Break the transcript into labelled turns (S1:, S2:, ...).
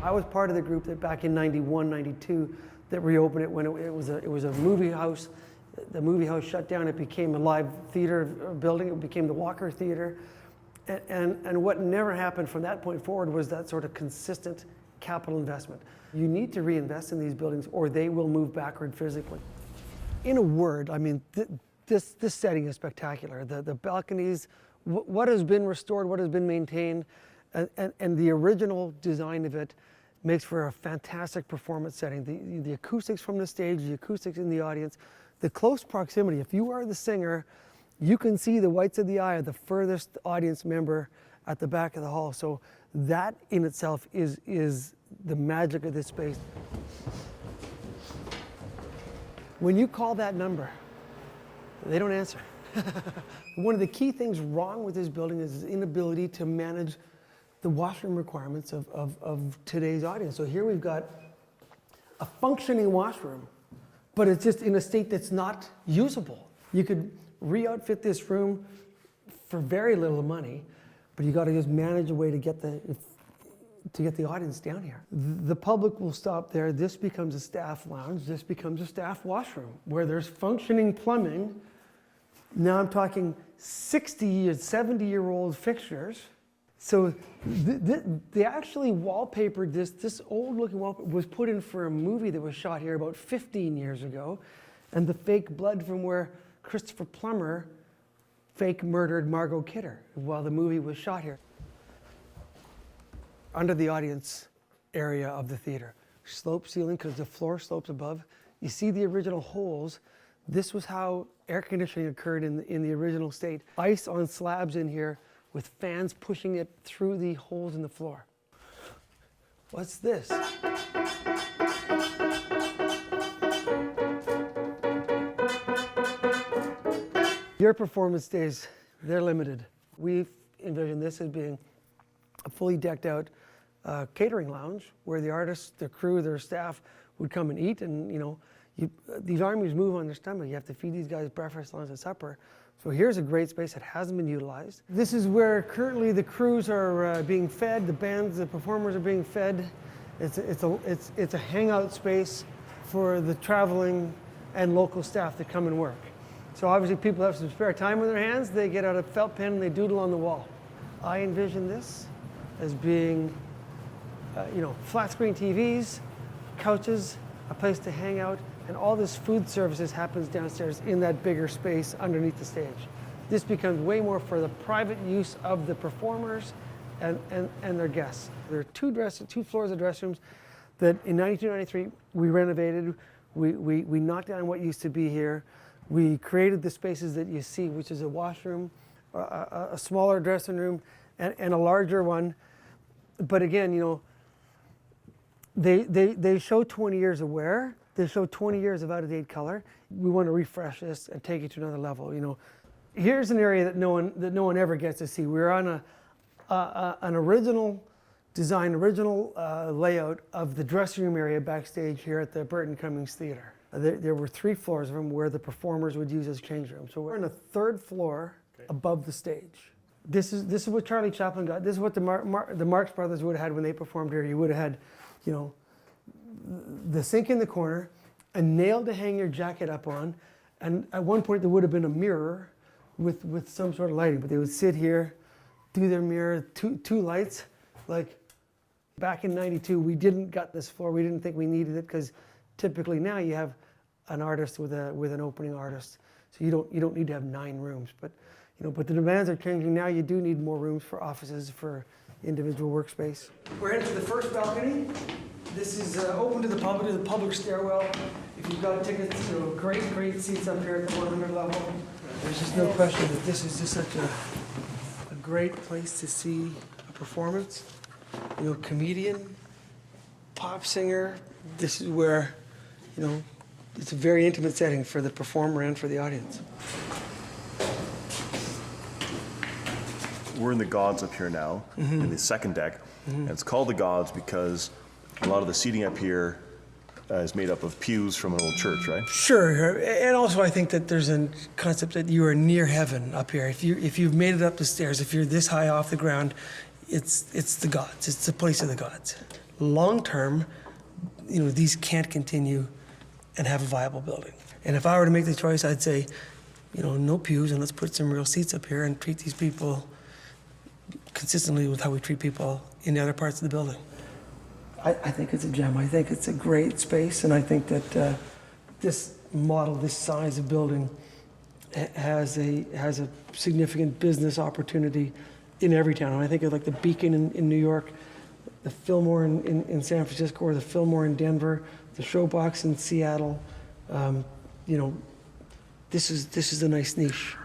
S1: I was part of the group that back in '91, '92 that reopened it when it was a movie house. The movie house shut down. It became a live theater building. It became the Walker Theatre. And what never happened from that point forward was that sort of consistent capital investment. You need to reinvest in these buildings or they will move backward physically. In a word, I mean, this setting is spectacular. The balconies, what has been restored, what has been maintained, and the original design of it makes for a fantastic performance setting. The acoustics from the stage, the acoustics in the audience, the close proximity. If you are the singer, you can see the whites of the eye of the furthest audience member at the back of the hall. So that in itself is the magic of this space. When you call that number, they don't answer. One of the key things wrong with this building is its inability to manage the washroom requirements of today's audience. So here we've got a functioning washroom, but it's just in a state that's not usable. You could re-outfit this room for very little money, but you got to just manage a way to get the audience down here. The public will stop there. This becomes a staff lounge. This becomes a staff washroom where there's functioning plumbing. Now I'm talking 60 and 70-year-old fixtures. So they actually wallpapered this old-looking wallpaper was put in for a movie that was shot here about 15 years ago, and the fake blood from where Christopher Plummer fake murdered Margot Kidder while the movie was shot here. Under the audience area of the theater, slope ceiling because the floor slopes above. You see the original holes. This was how air conditioning occurred in the original state. Ice on slabs in here with fans pushing it through the holes in the floor. What's this? Your performance days, they're limited. We've envisioned this as being a fully decked out catering lounge where the artists, their crew, their staff would come and eat, and these armies move on their stomach. You have to feed these guys breakfast, lunch, and supper. So here's a great space that hasn't been utilized. This is where currently the crews are being fed, the bands, the performers are being fed. It's a hangout space for the traveling and local staff that come and work. So obviously people have some spare time on their hands. They get out a felt pen and they doodle on the wall. I envision this as being, flat screen TVs, couches, a place to hang out, and all this food services happens downstairs in that bigger space underneath the stage. This becomes way more for the private use of the performers and their guests. There are two floors of dressing rooms that in 1993 we renovated. We knocked down what used to be here. We created the spaces that you see, which is a washroom, a smaller dressing room, and a larger one. But again, they show 20 years of wear. They show 20 years of out-of-date color. We want to refresh this and take it to another level. Here's an area that no one ever gets to see. We're on an original design, layout of the dressing room area backstage here at the Burton Cummings Theatre. There were 3 floors of them where the performers would use as change rooms. So we're on the 3rd floor above the stage. This is what Charlie Chaplin got. This is what the Marx Brothers would have had when they performed here. You would have had, the sink in the corner, a nail to hang your jacket up on, and at one point there would have been a mirror with some sort of lighting. But they would sit here, do their mirror, two lights. Like back in '92, we didn't gut this floor. We didn't think we needed it because typically now you have an artist with an opening artist, so you don't need to have 9 rooms. But but the demands are changing now. You do need more rooms for offices, for individual workspace. We're headed to the first balcony. This is open to the public stairwell. If you've got tickets, great seats up here at the 100 level. There's just no question that this is just such a great place to see a performance. Comedian, pop singer. This is where, it's a very intimate setting for the performer and for the audience.
S2: We're in the Gods up here now, in the second deck, and it's called the Gods because a lot of the seating up here is made up of pews from an old church, right?
S1: Sure, and also I think that there's a concept that you are near heaven up here. If you've made it up the stairs, if you're this high off the ground, it's the gods. It's the place of the gods. long term, these can't continue and have a viable building. And if I were to make the choice, I'd say, no pews, and let's put some real seats up here and treat these people consistently with how we treat people in the other parts of the building. I think it's a gem. I think it's a great space, and I think that this model, this size of building, has a significant business opportunity in every town. And I think of like the Beacon in New York, the Fillmore in San Francisco, or the Fillmore in Denver, the Showbox in Seattle. This is a nice niche.